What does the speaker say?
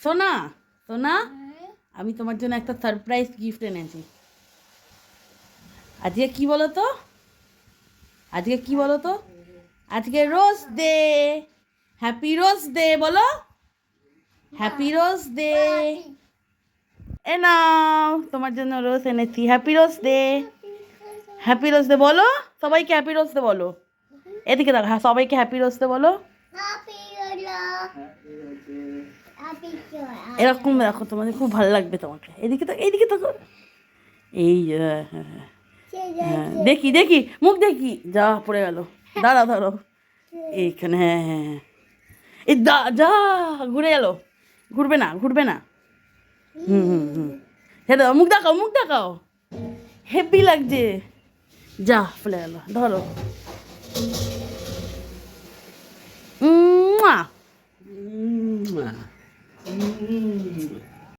সোনা সোনা, আমি তোমার জন্য একটা সারপ্রাইজ গিফট এনেছি। আজকে কি বলো তো, আজকে কি বলো তো, আজকে rose day. Happy rose day বলো, হ্যাপি রোজ ডে। এ নাও তোমার জন্য রোজ এনেছি, happy rose day. Happy rose day বলো, সবাইকে হ্যাপি রোজ ডে বলো। এদিকে দেখো, হ্যাঁ সবাইকে হ্যাপি রোজ ডে বলো। এরকম দেখো, তোমাদের খুব ভালো লাগবে তোমাকে। এদিকে তো, এইদিকে তো, এই হ্যাঁ হ্যাঁ হ্যাঁ হ্যাঁ, দেখি দেখি মুখ দেখি, যা পড়ে গেল। দাঁড়া ধরো এইখানে, হ্যাঁ হ্যাঁ হ্যাঁ, এই যা ঘুরে গেল, ঘুরবে না ঘুরবে না। হুম হুম হুম, হ্যাঁ দাও, মুখ দেখাও মুখ দেখাও, হেভি লাগছে। যা পড়ে গেল, ধরো। মুয়া।